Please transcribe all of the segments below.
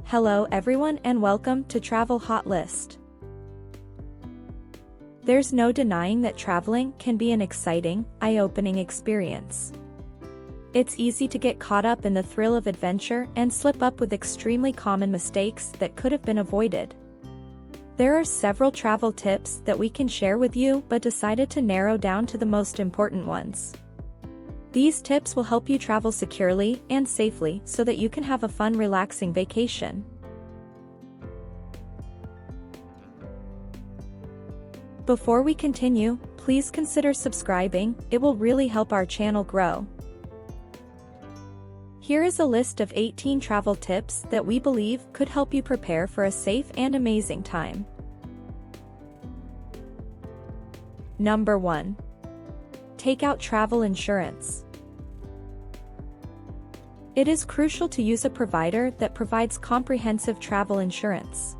Hello everyone and welcome to Travel Hot List. There's no denying that traveling can be an exciting, eye-opening experience. It's easy to get caught up in the thrill of adventure and slip up with extremely common mistakes that could have been avoided. There are several travel tips that we can share with you but decided to narrow down to the most important ones. These tips will help you travel securely and safely so that you can have a fun, relaxing vacation. Before we continue, please consider subscribing, it will really help our channel grow. Here is a list of 18 travel tips that we believe could help you prepare for a safe and amazing time. Number 1. Take out travel insurance. It is crucial to use a provider that provides comprehensive travel insurance.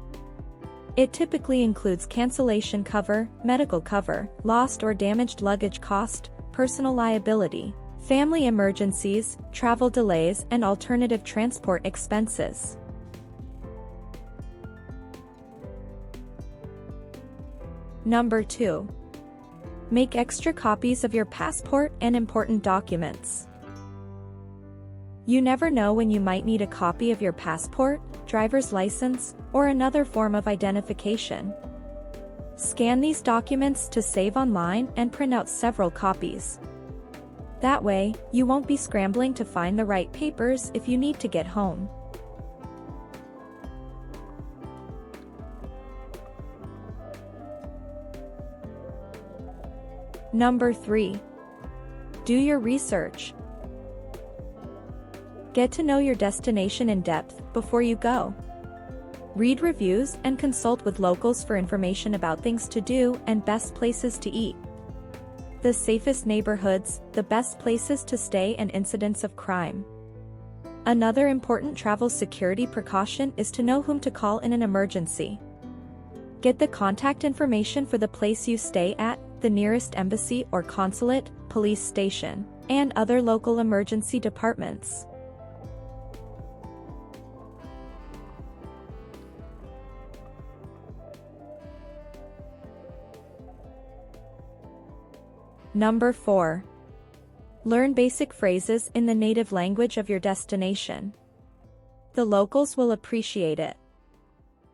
It typically includes cancellation cover, medical cover, lost or damaged luggage cost, personal liability, family emergencies, travel delays, and alternative transport expenses. Number 2. Make extra copies of your passport and important documents. You never know when you might need a copy of your passport, driver's license, or another form of identification. Scan these documents to save online and print out several copies. That way, you won't be scrambling to find the right papers if you need to get home. Number 3. Do your research. Get to know your destination in depth before you go. Read reviews and consult with locals for information about things to do and best places to eat. The safest neighborhoods, the best places to stay, and incidents of crime. Another important travel security precaution is to know whom to call in an emergency. Get the contact information for the place you stay at, the nearest embassy or consulate, police station, and other local emergency departments. Number 4. Learn basic phrases in the native language of your destination. The locals will appreciate it.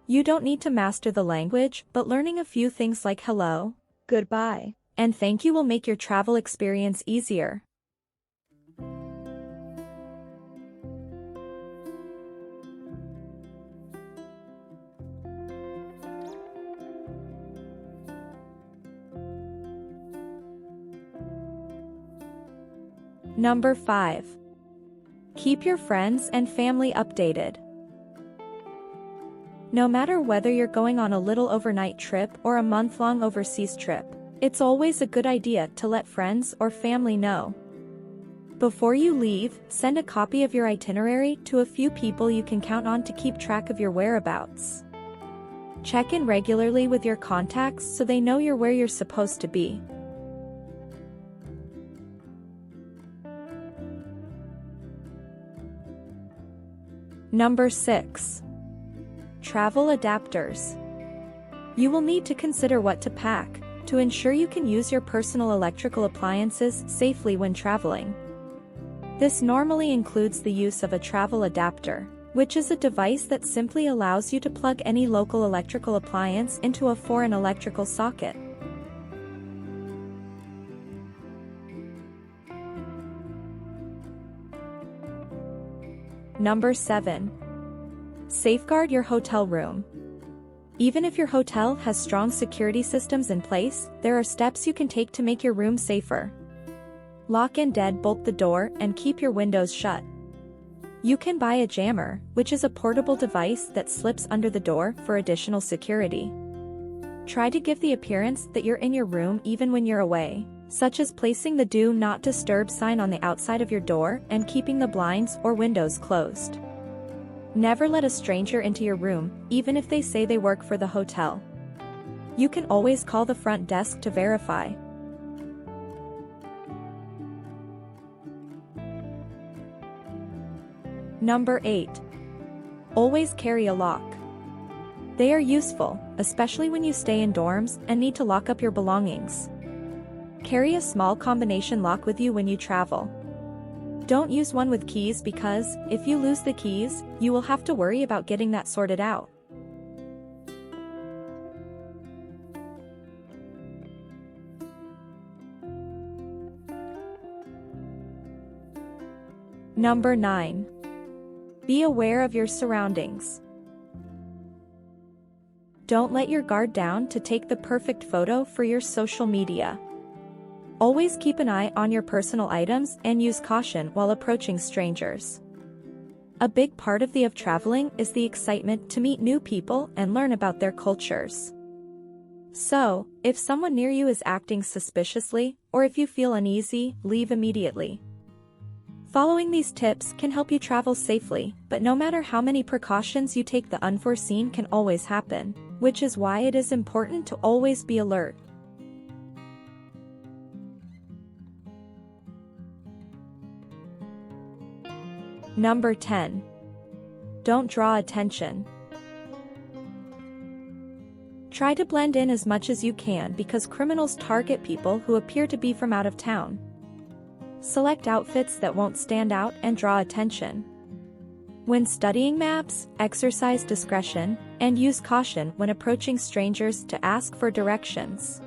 You don't need to master the language, but learning a few things like hello, goodbye, and thank you will make your travel experience easier. Number 5. Keep your friends and family updated. No matter whether you're going on a little overnight trip or a month-long overseas trip, it's always a good idea to let friends or family know. Before you leave, send a copy of your itinerary to a few people you can count on to keep track of your whereabouts. Check in regularly with your contacts so they know you're where you're supposed to be. Number 6. Travel adapters. You will need to consider what to pack to ensure you can use your personal electrical appliances safely when traveling. This normally includes the use of a travel adapter, which is a device that simply allows you to plug any local electrical appliance into a foreign electrical socket. Number 7. Safeguard your hotel room. Even if your hotel has strong security systems in place, there are steps you can take to make your room safer. Lock and deadbolt the door and keep your windows shut. You can buy a jammer, which is a portable device that slips under the door for additional security. Try to give the appearance that you're in your room even when you're away, such as placing the Do Not Disturb sign on the outside of your door and keeping the blinds or windows closed. Never let a stranger into your room, even if they say they work for the hotel. You can always call the front desk to verify. Number 8. Always carry a lock. They are useful, especially when you stay in dorms and need to lock up your belongings. Carry a small combination lock with you when you travel. Don't use one with keys because, if you lose the keys, you will have to worry about getting that sorted out. Number 9. Be aware of your surroundings. Don't let your guard down to take the perfect photo for your social media. Always keep an eye on your personal items and use caution while approaching strangers. A big part of traveling is the excitement to meet new people and learn about their cultures. So, if someone near you is acting suspiciously, or if you feel uneasy, leave immediately. Following these tips can help you travel safely, but no matter how many precautions you take, the unforeseen can always happen, which is why it is important to always be alert. Number 10. Don't draw attention. Try to blend in as much as you can because criminals target people who appear to be from out of town. Select outfits that won't stand out and draw attention. When studying maps, exercise discretion, and use caution when approaching strangers to ask for directions.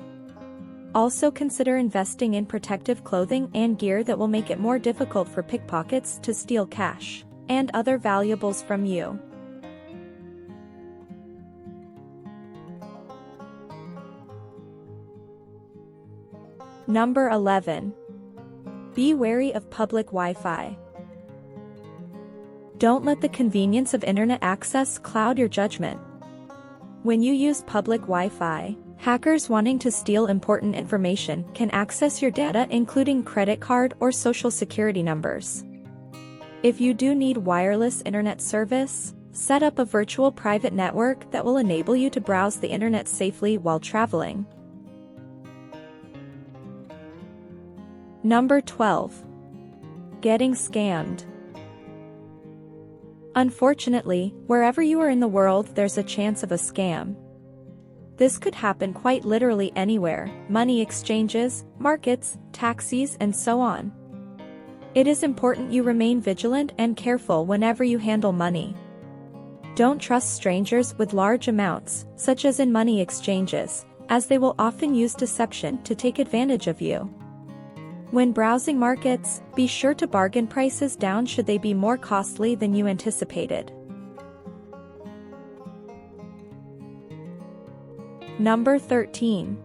Also consider investing in protective clothing and gear that will make it more difficult for pickpockets to steal cash and other valuables from you. Number 11. Be wary of public Wi-Fi. Don't let the convenience of internet access cloud your judgment. When you use public Wi-Fi, hackers wanting to steal important information can access your data, including credit card or social security numbers. If you do need wireless internet service, set up a virtual private network that will enable you to browse the internet safely while traveling. Number 12. Getting scammed. Unfortunately, wherever you are in the world, there's a chance of a scam. This could happen quite literally anywhere: money exchanges, markets, taxis, and so on. It is important you remain vigilant and careful whenever you handle money. Don't trust strangers with large amounts, such as in money exchanges, as they will often use deception to take advantage of you. When browsing markets, be sure to bargain prices down should they be more costly than you anticipated. Number 13.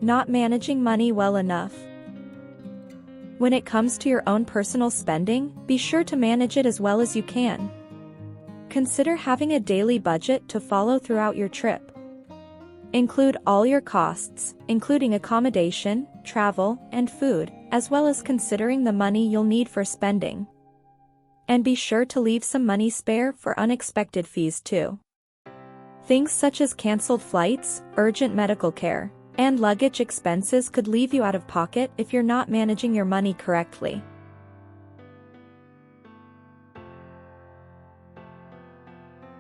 Not managing money well enough. When it comes to your own personal spending, be sure to manage it as well as you can. Consider having a daily budget to follow throughout your trip. Include all your costs, including accommodation, travel, and food, as well as considering the money you'll need for spending. And be sure to leave some money spare for unexpected fees too. Things such as canceled flights, urgent medical care, and luggage expenses could leave you out of pocket if you're not managing your money correctly.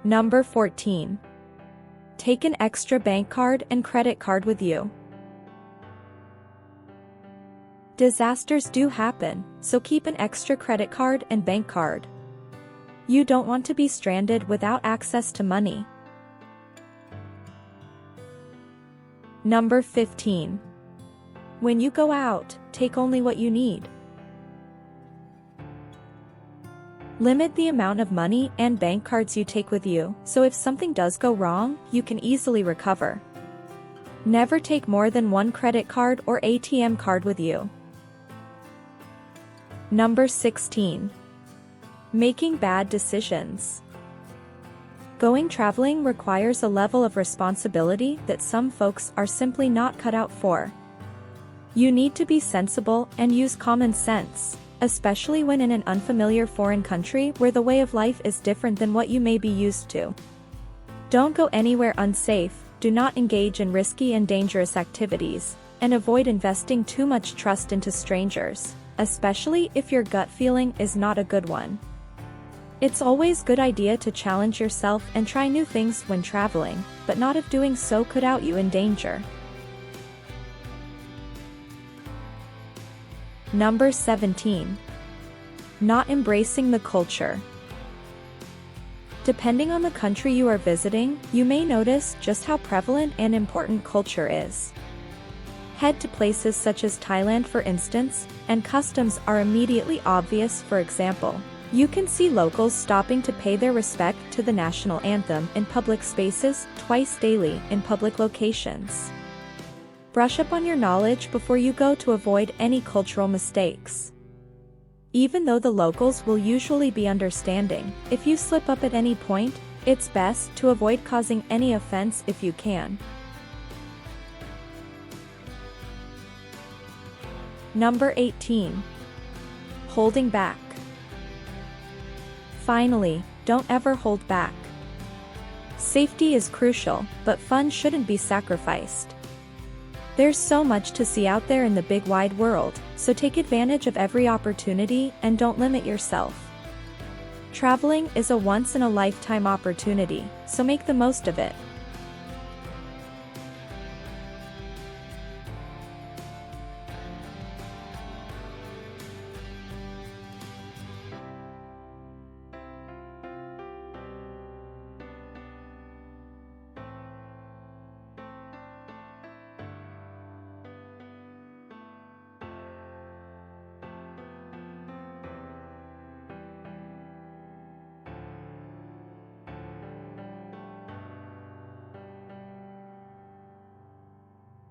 Number 14. Take an extra bank card and credit card with you. Disasters do happen, so keep an extra credit card and bank card. You don't want to be stranded without access to money. Number 15. When you go out, take only what you need. Limit the amount of money and bank cards you take with you, so if something does go wrong, you can easily recover. Never take more than one credit card or ATM card with you. Number 16. Making bad decisions. Going traveling requires a level of responsibility that some folks are simply not cut out for. You need to be sensible and use common sense, especially when in an unfamiliar foreign country where the way of life is different than what you may be used to. Don't go anywhere unsafe, do not engage in risky and dangerous activities, and avoid investing too much trust into strangers, especially if your gut feeling is not a good one. It's always a good idea to challenge yourself and try new things when traveling, but not if doing so could out you in danger. Number 17. Not embracing the culture. Depending on the country you are visiting, you may notice just how prevalent and important culture is. Head to places such as Thailand for instance, and customs are immediately obvious. For example, you can see locals stopping to pay their respect to the national anthem in public spaces twice daily in public locations. Brush up on your knowledge before you go to avoid any cultural mistakes. Even though the locals will usually be understanding, if you slip up at any point, it's best to avoid causing any offense if you can. Number 18. Holding back. Finally, don't ever hold back. Safety is crucial, but fun shouldn't be sacrificed. There's so much to see out there in the big wide world, so take advantage of every opportunity and don't limit yourself. Traveling is a once-in-a-lifetime opportunity, so make the most of it.